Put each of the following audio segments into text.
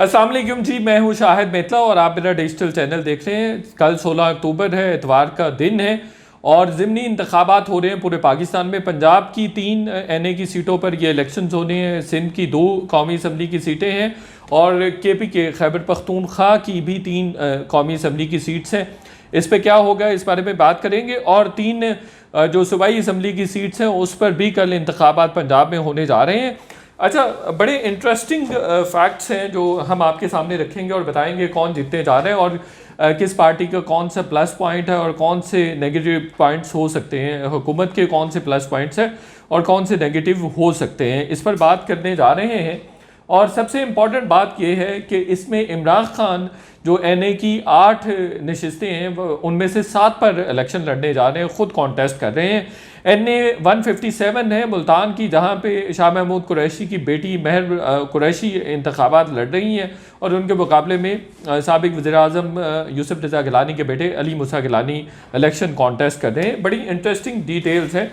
अस्सलाम वालेकुम जी, मैं हूं शाहिद मेतला और आप मेरा डिजिटल चैनल देख रहे हैं। कल 16 अक्टूबर है, इतवार का दिन है और ज़िमनी इंतखाबात हो रहे हैं पूरे पाकिस्तान में। पंजाब की 3 NA की सीटों पर ये इलेक्शंस होने हैं, सिंध की 2 कौमी असम्बली की सीटें हैं और KPK खैबर पख्तूनख्वा की भी 3 कौमी असम्बली की सीट्स हैं। इस पर क्या होगा इस बारे में बात करेंगे। और 3 जो सूबाई असम्बली की सीट्स हैं उस पर भी कल इंतखाबात पंजाब में होने जा रहे हैं। अच्छा, बड़े इंटरेस्टिंग फैक्ट्स हैं जो हम आपके सामने रखेंगे और बताएंगे कौन जीतने जा रहे हैं और किस पार्टी का कौन सा प्लस पॉइंट है और कौन से नेगेटिव पॉइंट्स हो सकते हैं, हुकूमत के कौन से प्लस पॉइंट्स हैं और कौन से नेगेटिव हो सकते हैं, इस पर बात करने जा रहे हैं। और सबसे इम्पॉर्टेंट बात यह है कि इसमें इमरान खान जो NA की 8 नशिस्तें हैं उनमें से 7 पर इलेक्शन लड़ने जा रहे हैं, ख़ुद कॉन्टेस्ट कर रहे हैं। NA 157 है मुल्तान की, जहाँ पे शाह महमूद कुरैशी की बेटी महर कुरैशी इंतखाबात लड़ रही हैं और उनके मुकाबले में साबिक वज़ीर-ए-आज़म यूसुफ रज़ा गिलानी के बेटे अली मूसा गिलानी इलेक्शन कॉन्टेस्ट कर रहे हैं। बड़ी इंटरेस्टिंग डिटेल्स हैं,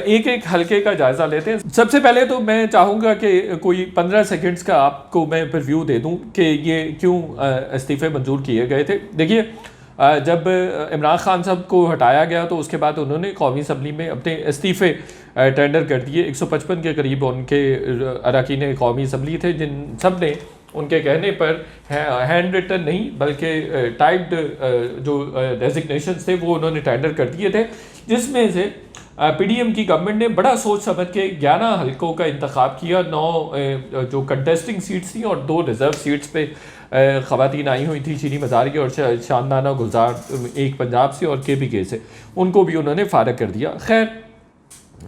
एक एक हल्के का जायज़ा लेते हैं। सबसे पहले तो मैं चाहूँगा कि कोई 15 सेकेंड्स का आपको मैं रिव्यू दे दूँ कि ये क्यों इस्तीफ़े मंजूर किए गए थे। देखिए, जब इमरान खान साहब को हटाया गया तो उसके बाद उन्होंने कौमी असम्बली में अपने इस्तीफ़े टेंडर कर दिए। 155 के करीब उनके अरकान कौमी असम्बली थे, जिन सब ने उनके कहने पर हैंड रिटन नहीं बल्कि टाइप्ड जो डेजिग्नेशन थे वो उन्होंने टेंडर कर दिए थे, जिसमें से PDM की गवर्नमेंट ने बड़ा सोच समझ के 11 हल्कों का इंतखाब किया। 9 जो कंटेस्टिंग सीट्स थी और 2 रिज़र्व सीट्स पे ख़वातीन आई हुई थी, शीरी मज़ारी और शानदाना गुलजार, एक पंजाब से और KPK से, उनको भी उन्होंने फारग कर दिया। खैर,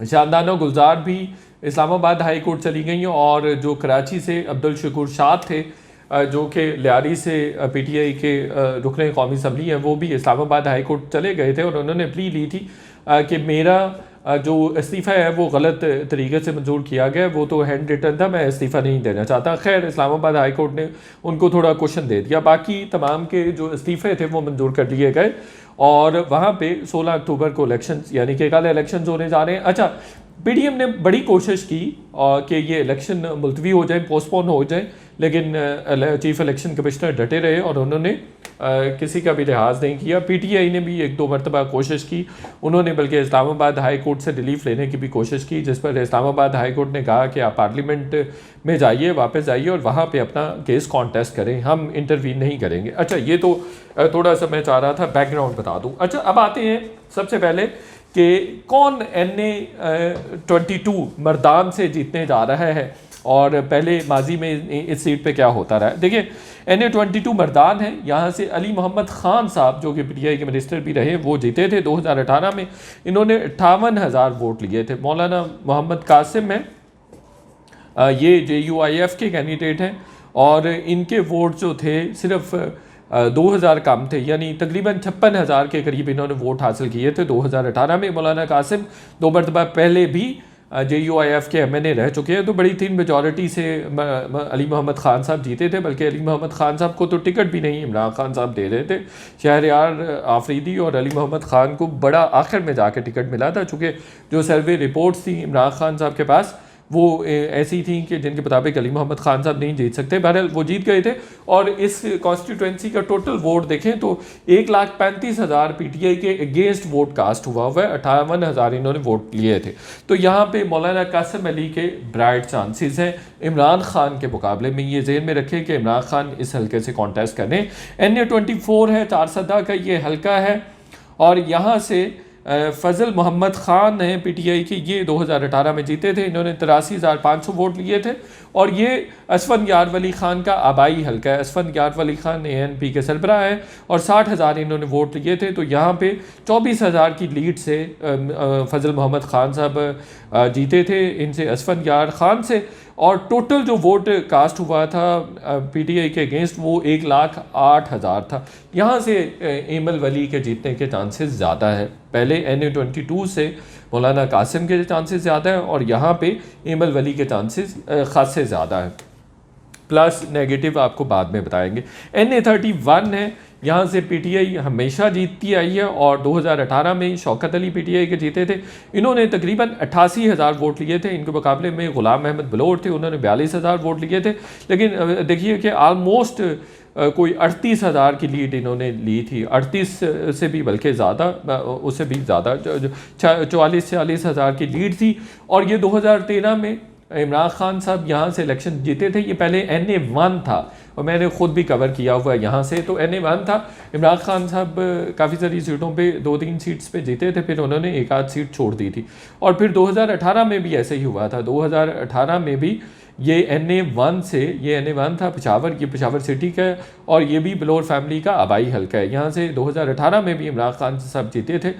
शानदाना गुलजार भी इस्लामाबाद हाई कोर्ट चली गई और जो कराची से अब्दुल शकूर शाह थे जो कि लियारी से PTI के रुकने कौमी असम्बली हैं, वो भी इस्लामाबाद हाई कोर्ट चले गए थे और उन्होंने प्ली ली थी कि मेरा जो इस्तीफ़ा है वो गलत तरीके से मंजूर किया गया, वो तो हैंड रिटन था, मैं इस्तीफ़ा नहीं देना चाहता। खैर, इस्लामाबाद हाई कोर्ट ने उनको थोड़ा क्वेश्चन दे दिया, बाकी तमाम के जो इस्तीफ़े थे वो मंजूर कर दिए गए और वहाँ पे 16 अक्टूबर को इलेक्शंस यानी कि कल इलेक्शंस होने जा रहे हैं। अच्छा, PDM ने बड़ी कोशिश की कि ये इलेक्शन मुलतवी हो जाए, पोस्टपोन हो जाए, लेकिन चीफ इलेक्शन कमिश्नर डटे रहे और उन्होंने किसी का भी लिहाज नहीं किया। PTI ने भी 1-2 मरतबा कोशिश की, उन्होंने बल्कि इस्लामाबाद हाई कोर्ट से रिलीफ लेने की भी कोशिश की, जिस पर इस्लामाबाद हाई कोर्ट ने कहा कि आप पार्लियामेंट में जाइए, वापस जाइए और वहाँ पे अपना केस कॉन्टेस्ट करें, हम इंटरवीन नहीं करेंगे। अच्छा, ये तो थोड़ा सा मैं चाह रहा था बैकग्राउंड बता दूँ। अच्छा, अब आते हैं सबसे पहले कि कौन NA 22 मर्दान से जीतने जा रहा है और पहले माजी में इस सीट पे क्या होता रहा है। देखिए, NA 22 मर्दान है, यहाँ से अली मोहम्मद ख़ान साहब जो कि PTI के मिनिस्टर भी रहे वो जीते थे 2018 में। इन्होंने 58,000 वोट लिए थे। मौलाना मोहम्मद कासिम हैं, ये JUIF के कैंडिडेट हैं और इनके वोट जो थे सिर्फ 2,000 कम थे, यानी तकरीबन 56,000 के करीब इन्होंने वोट हासिल किए थे 2018 में। मौलाना कासिम 2 मरतबा पहले भी JUIF के MNA रह चुके हैं, तो बड़ी थिन मेजॉरिटी से अली मोहम्मद ख़ान साहब जीते थे, बल्कि अली मोहम्मद ख़ान साहब को तो टिकट भी नहीं इमरान खान साहब दे रहे थे। शहरयार आफरीदी और अली मोहम्मद ख़ान को बड़ा आखिर में जाके टिकट मिला था, चूँकि जो सर्वे रिपोर्ट्स थी इमरान खान साहब के पास वो ऐसी थी कि जिनके मुताबिक अली मोहम्मद ख़ान साहब नहीं जीत सकते। बहरहाल वो जीत गए थे और इस कॉन्स्टिट्यूंसी का टोटल वोट देखें तो 1,35,000 PTI के अगेंस्ट वोट कास्ट हुआ है, 58,000 इन्होंने वोट लिए थे। तो यहाँ पे मौलाना कासिम अली के ब्राइट चांसेस हैं इमरान खान के मुकाबले में। ये जेहन में रखें कि इमरान खान इस हल्के से कॉन्टेस्ट करें। NA 24 है, 4 सदा का ये हल्का है और यहाँ से फ़ज़ल मोहम्मद ख़ान हैं PTI के, ये 2018 में जीते थे, इन्होंने 83,500 वोट लिए थे और ये असफन यार वली ख़ान का आबाई हल्का है। असफन यार वली ख़ान ANP के सरबराह हैं और 60,000 इन्होंने वोट लिए थे। तो यहाँ पे 24,000 की लीड से फ़ज़ल मोहम्मद ख़ान साहब जीते थे इनसे, असफन यार ख़ान से। और टोटल जो वोट कास्ट हुआ था PTI के अगेंस्ट वो 1,08,000 था। यहाँ से एमल वली के जीतने के चांसेस ज़्यादा है। पहले NA 22 से मौलाना कासिम के चांसेस ज़्यादा है और यहाँ पे एमल वली के चांसेस खासे ज़्यादा है। प्लस नेगेटिव आपको बाद में बताएंगे। NA 31 है, यहाँ से पीटीआई हमेशा जीतती आई है और 2018 में शौकत अली पीटीआई के जीते थे। इन्होंने तकरीबन 88,000 वोट लिए थे। इनके मुकाबले में गुलाम अहमद बलोच थे, उन्होंने 42,000 वोट लिए थे। लेकिन देखिए कि आलमोस्ट कोई 38,000 की लीड इन्होंने ली थी, 38 से भी बल्कि ज़्यादा, उससे भी ज़्यादा 44-46 हज़ार की लीड थी। और ये 2013 में इमरान खान साहब यहाँ से इलेक्शन जीते थे। ये पहले NA1 था और मैंने ख़ुद भी कवर किया हुआ है यहाँ से। तो NA1 था, इमरान खान साहब काफ़ी सारी सीटों पे 2-3 सीट्स पे जीते थे, फिर उन्होंने एक आध सीट छोड़ दी थी। और फिर 2018 में भी ऐसे ही हुआ था। 2018 में भी ये NA1 था पेशावर, ये पेशावर सिटी का है और ये भी बलोर फैमिली का आबाई हल्का है। यहाँ से 2018 में भी इमरान खान साहब जीते थे।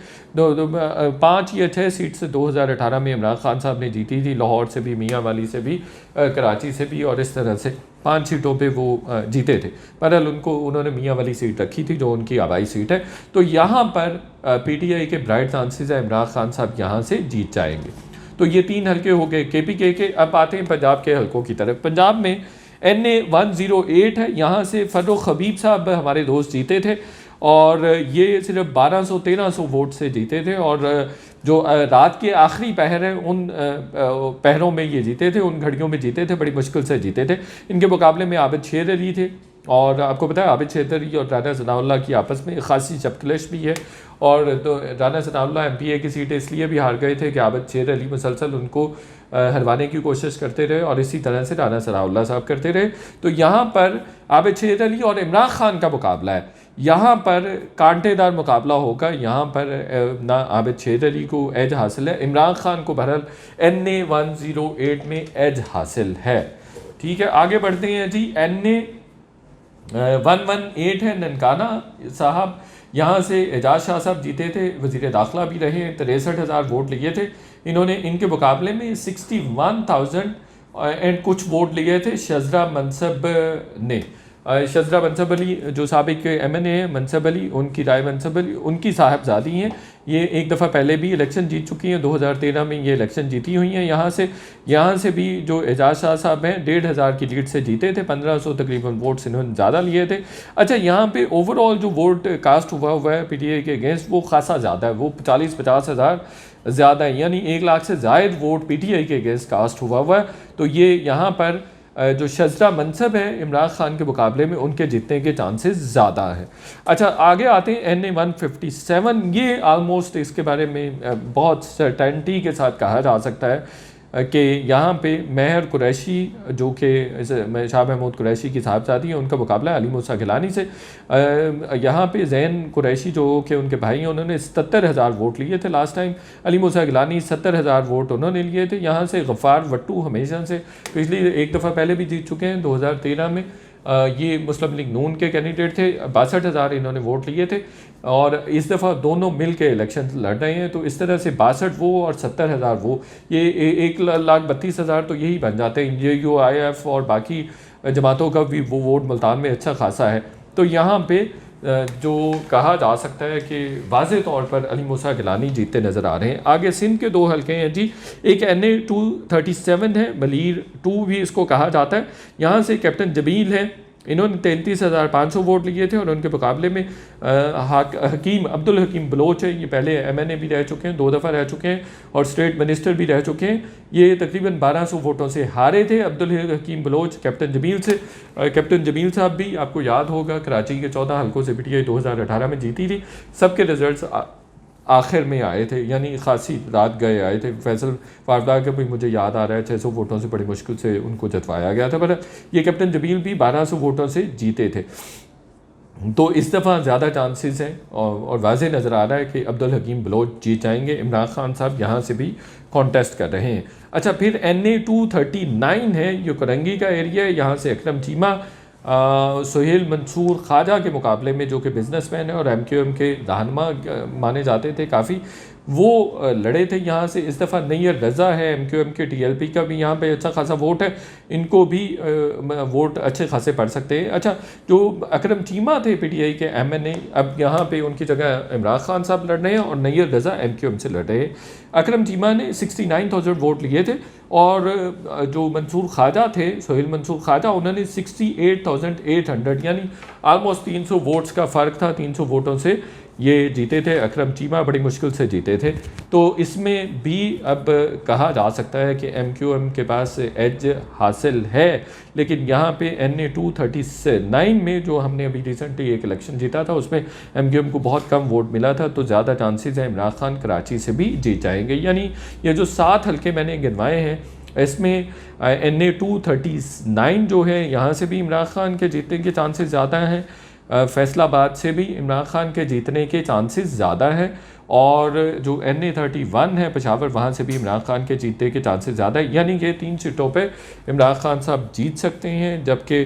5 या 6 सीट से 2018 में इमरान खान साहब ने जीती थी, लाहौर से भी, मियाँ वाली से भी, कराची से भी, और इस तरह से 5 सीटों पे वो जीते थे। बहरहाल उन्होंने मियाँ वाली सीट रखी थी जो उनकी आबाई सीट है। तो यहाँ पर PTI के ब्राइट चांसेस है इमरान खान साहब यहाँ से जीत जाएंगे। तो ये 3 हल्के हो गए KPK के। अब आते हैं पंजाब के हल्कों की तरफ। पंजाब में NA108 है, यहाँ से फर्रुख हबीब साहब हमारे दोस्त जीते थे और ये सिर्फ 1200-1300 वोट से जीते थे। और जो रात के आखिरी पहर हैं उन पहरों में ये जीते थे, उन घड़ियों में जीते थे, बड़ी मुश्किल से जीते थे। इनके मुकाबले में आबिद शेर अली थे और आपको पता है आबिद शेर अली और राना सनाउल्लाह की आपस में खासी चपकलिश भी है। और तो राना सनाउल्लाह MPA की सीटें इसलिए भी हार गए थे कि आबिद शेर अली मुसलसल उनको हरवाने की कोशिश करते रहे और इसी तरह से राना सनाउल्लाह साहब करते रहे। तो यहाँ पर आबिद शेर अली और इमरान खान का मुकाबला है, यहाँ पर कांटेदार मुकाबला होगा। यहाँ पर ना आबिद शेर अली को एज हासिल है, इमरान खान को बहरहाल NA108 में एज हासिल है। ठीक है, आगे बढ़ते हैं जी। NA118 है ननकाना साहब, यहाँ से एजाज शाह साहब जीते थे, वज़ीर दाखिला भी रहे, 63,000 वोट लिए थे इन्होंने। इनके मुकाबले में 61,000 एंड कुछ वोट लिए थे शजरा मनसब ने। शजरा मनसब अली जो साबिक MNA है, मनसब अली, उनकी राय मनसब अली, उनकी साहबजादी हैं। ये एक दफ़ा पहले भी इलेक्शन जीत चुकी हैं, 2013 में ये इलेक्शन जीती हुई हैं। यहाँ से भी जो एजाज शाह साहब हैं 1,500 की लीड से जीते थे, 1500 तकरीबन वोट्स इन्होंने ज़्यादा लिए थे। अच्छा, यहाँ पे ओवरऑल जो वोट कास्ट हुआ है PTI के अगेंस्ट वो खासा ज़्यादा है, वो 40-50 हज़ार ज़्यादा है, यानी 1 लाख से ज़ायद वोट PTI के अगेंस्ट कास्ट हुआ है। तो ये यहाँ पर जो शजरा मनसब है इमरान खान के मुकाबले में उनके जीतने के चांसेस ज़्यादा हैं। अच्छा, आगे आते हैं NA157। ये आलमोस्ट इसके बारे में बहुत सर्टेनिटी के साथ कहा जा सकता है कि यहाँ पे महर कुरैशी जो कि शाह महमूद कुरैशी की साहबजादी है, उनका मुकाबला है अली मूसा गिलानी से। यहाँ पे जैन कुरैशी जो कि उनके भाई हैं, उन्होंने 77,000 वोट लिए थे लास्ट टाइम। अली मूसा गिलानी 70,000 वोट उन्होंने लिए थे। यहाँ से गफ़ार वट्टू हमेशा से पिछली एक दफ़ा पहले भी जीत चुके हैं 2013 में। ये मुस्लिम लीग नून के कैंडिडेट थे, 62,000 इन्होंने वोट लिए थे और इस दफ़ा दोनों मिल के इलेक्शन लड़ रहे हैं। तो इस तरह से 62 वो और 70,000 वो, ये 1,32,000 तो यही बन जाते हैं। UIF और बाकी जमातों का भी वो वोट मुल्तान में अच्छा खासा है। तो यहाँ पे जो कहा जा सकता है कि वाज़े तौर पर अली मूसा गिलानी जीतते नज़र आ रहे हैं। आगे सिंध के 2 हल्के हैं जी, एक NA237 है, बलीर 2 भी इसको कहा जाता है। यहाँ से कैप्टन जमील है, इन्होंने 33,500 वोट लिए थे और उनके मुकाबले में अब्दुल हकीम बलोच है। ये पहले MNA भी रह चुके हैं, 2 दफ़ा रह चुके हैं और स्टेट मिनिस्टर भी रह चुके हैं। ये तकरीबन 1200 वोटों से हारे थे अब्दुल हकीम बलोच कैप्टन जमील से। कैप्टन जमील साहब भी आपको याद होगा कराची के 14 हल्कों से PTI 2018 में जीती थी। सबके रिजल्ट्स आखिर में आए थे, यानी खासी रात गए आए थे। फैसल फारदा का भी मुझे याद आ रहा है, 600 वोटों से बड़ी मुश्किल से उनको जतवाया गया था, पर ये कैप्टन जमील भी 1200 वोटों से जीते थे। तो इस दफ़ा ज़्यादा चांसेस हैं और वाज़े नज़र आ रहा है कि अब्दुल हकीम बलोच जीत जाएंगे। इमरान खान साहब यहाँ से भी कॉन्टेस्ट कर रहे हैं। अच्छा, फिर NA239 है, ये करंगी का एरिया है। यहाँ से अकरम चीमा सुहेल मंसूर ख्वाजा के मुकाबले में, जो कि बिजनेसमैन है और MQM के रहनुमा माने जाते थे काफ़ी, वो लड़े थे यहाँ से। इस दफ़ा नैयर रज़ा है MQM के, TLP का भी यहाँ पे अच्छा खासा वोट है, इनको भी वोट अच्छे खासे पड़ सकते हैं। अच्छा, जो अकरम चीमा थे PTI के MNA, अब यहाँ पे उनकी जगह इमरान खान साहब लड़ रहे हैं और नैयर रज़ा MQM से लड़ रहे हैं। अकरम चीमा ने 69,000 वोट लिए थे और जो मंसूर ख्वाजा थे, सोहेल मंसूर ख्वाजा, उन्होंने 68,800 यानी आलमोस्ट 300 वोट्स का फ़र्क था, 300 वोटों से ये जीते थे। अकरम चीमा बड़ी मुश्किल से जीते थे। तो इसमें भी अब कहा जा सकता है कि MQM के पास एज हासिल है, लेकिन यहाँ पे NA 239 में जो हमने अभी रिसेंटली एक इलेक्शन जीता था उसमें MQM को बहुत कम वोट मिला था, तो ज़्यादा चांसेस हैं इमरान खान कराची से भी जीत जाएंगे। यानी ये जो 7 हल्के मैंने गिनवाए हैं इसमें NA 239 जो है यहाँ से भी इमरान खान के जीतने के चांसेस ज़्यादा हैं, फैसलाबाद से भी इमरान खान के जीतने के चांसेस ज़्यादा है, और जो NA 31 है पेशावर, वहाँ से भी इमरान खान के जीतने के चांसेस ज़्यादा है। यानी कि 3 सीटों पे इमरान खान साहब जीत सकते हैं, जबकि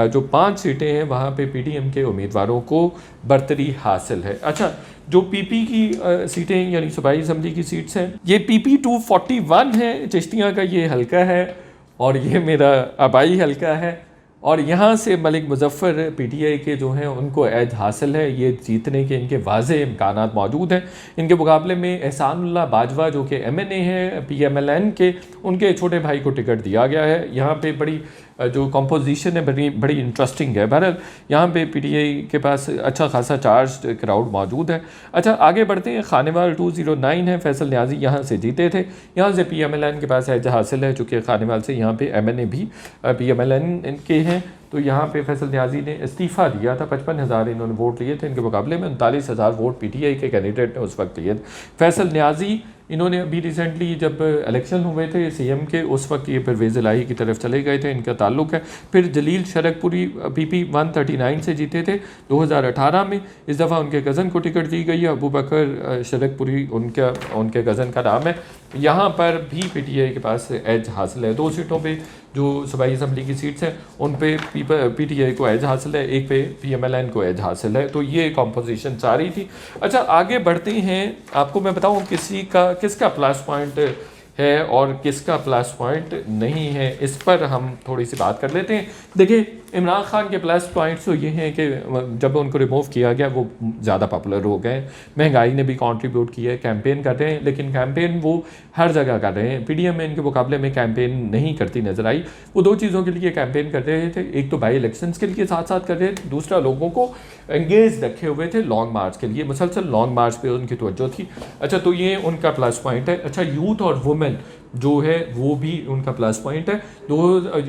जो 5 सीटें हैं वहाँ पे PDM के उम्मीदवारों को बरतरी हासिल है। अच्छा, जो PP की सीटें यानी सूबाई असम्बली की सीट्स हैं, ये PP 241 है, चिश्तियाँ का ये हल्का है और ये मेरा आबाई हल्का है, और यहाँ से मलिक मुजफ्फर PTI के जो हैं उनको एज हासिल है, ये जीतने के इनके वाज़े इम्कानात मौजूद हैं। इनके मुकाबले में एहसानुल्लाह बाजवा जो कि MNA हैं PMLN के, उनके छोटे भाई को टिकट दिया गया है। यहाँ पे बड़ी जो कंपोजिशन है बड़ी इंटरेस्टिंग है। बहरहाल यहाँ पे PTI के पास अच्छा खासा चार्ज क्राउड मौजूद है। अच्छा, आगे बढ़ते हैं। खानेवाल 209 है, फैसल न्याजी यहाँ से जीते थे, यहाँ से PMLN के पास एज हासिल है, चूँकि खानेवाल से यहाँ पे MNA भी PMLN के हैं। तो यहाँ पे फैसल न्याजी ने इस्तीफ़ा दिया था, 55,000 इन्होंने वोट लिए थे, इनके मुकाबले में 39,000 वोट PTI के कैंडिडेट ने उस वक्त लिए थे। फैसल न्याजी इन्होंने अभी रिसेंटली जब इलेक्शन हुए थे CM के, उस वक्त ये परवेज़ इलाही की तरफ चले गए थे, इनका ताल्लुक है। फिर जलील शरकपुरी PP 139 से जीते थे 2018 में, इस दफ़ा उनके कज़न को टिकट दी गई है, अबू बकर शरकपुरी उनके कज़न का नाम है। यहाँ पर भी PTI के पास एज हासिल है। 2 सीटों पे जो सूबाई असम्बली की सीट्स हैं उन पे PTI को एज हासिल है, एक पे PMLN को एज हासिल है। तो ये कॉम्पोजिशन सारी थी। अच्छा, आगे बढ़ते हैं। आपको मैं बताऊँ किसका प्लस पॉइंट है और किसका प्लस पॉइंट नहीं है, इस पर हम थोड़ी सी बात कर लेते हैं। देखिए, इमरान खान के प्लस पॉइंट्स तो ये हैं कि जब उनको रिमूव किया गया वो ज़्यादा पॉपुलर हो गए, महंगाई ने भी कंट्रीब्यूट किया है, कैंपेन कर रहे हैं, लेकिन कैंपेन वो हर जगह कर रहे हैं। PDM में इनके मुकाबले में कैंपेन नहीं करती नज़र आई। वो 2 चीज़ों के लिए कैंपेन कर रहे थे, एक तो बाई इलेक्शंस के लिए साथ साथ कर रहे थे, दूसरा लोगों को एंगेज रखे हुए थे लॉन्ग मार्च के लिए, मुसलसल लॉन्ग मार्च पे उनकी तवज्जो थी। अच्छा, तो ये उनका प्लस पॉइंट है। अच्छा, यूथ और वुमेन जो है वो भी उनका प्लस पॉइंट है।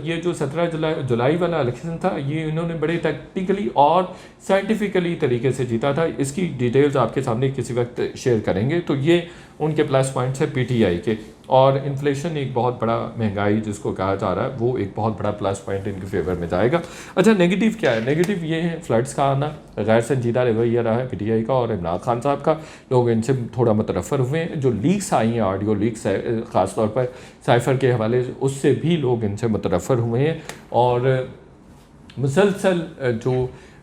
ये जो 17 जुलाई वाला इलेक्शन था, ये इन्होंने बड़े टैक्टिकली और साइंटिफिकली तरीके से जीता था। इसकी डिटेल्स आपके सामने किसी वक्त शेयर करेंगे। तो ये उनके प्लस पॉइंट्स है PTI के। और इन्फ्लेशन एक बहुत बड़ा, महंगाई जिसको कहा जा रहा है, वो एक बहुत बड़ा प्लस पॉइंट इनके फेवर में जाएगा। अच्छा, नेगेटिव क्या है? नेगेटिव ये है फ्लड्स का आना, गैर संजीदा रवैया रहा है PTI का और इमरान खान साहब का। लोग इनसे थोड़ा मुतरफ़र हुए हैं। जो लीक्स आई हैं, ऑडियो लीक्स है ख़ासतौर पर साइफ़र के हवाले से, उससे भी लोग इनसे मुतरफ़र हुए हैं। और मुसलसल जो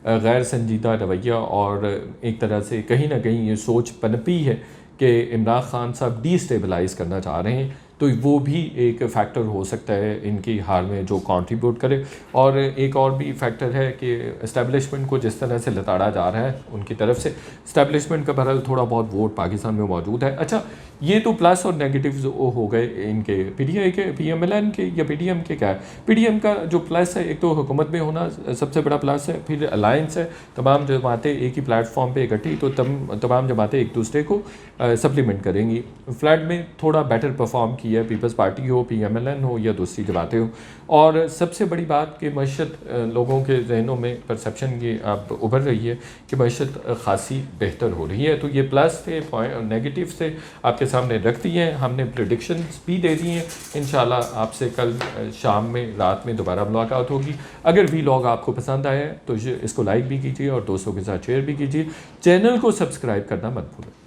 गैर संजीदा रवैया और एक तरह से कहीं ना कहीं ये सोच पनपी है कि इमरान खान साहब डिस्टेबलाइज़ करना चाह रहे हैं, तो वो भी एक फ़ैक्टर हो सकता है इनकी हार में जो कंट्रीब्यूट करे। और एक और भी फैक्टर है कि इस्टेब्लिशमेंट को जिस तरह से लताड़ा जा रहा है उनकी तरफ से, इस्टेब्लिशमेंट का बहरहाल थोड़ा बहुत वोट पाकिस्तान में मौजूद है। अच्छा, ये तो प्लस और नेगेटिव्स हो गए इनके PTI के, PMLN के या PDM के। क्या है PDM का जो प्लस है? एक तो हुकूमत में होना सबसे बड़ा प्लस है, फिर अलायंस है, तमाम जमातें एक ही प्लेटफॉर्म पे इकट्ठी, तो तमाम जमातें एक दूसरे को सप्लीमेंट करेंगी। फ्लड में थोड़ा बेटर परफॉर्म किया है, पीपल्स पार्टी हो, PMLN हो या दूसरी जमातें हो। और सबसे बड़ी बात कि मईशत, लोगों के जहनों में परसेप्शन ये अब उभर रही है कि मईशत खासी बेहतर हो रही है। तो ये प्लस थे, नेगेटिव से आपके सामने रख दिए हैं, हमने प्रेडिक्शंस भी दे दी हैं। इंशाल्लाह आपसे कल शाम में, रात में दोबारा मुलाकात होगी। अगर व्लॉग आपको पसंद आया तो इसको लाइक भी कीजिए और दोस्तों के साथ शेयर भी कीजिए। चैनल को सब्सक्राइब करना मत भूलें।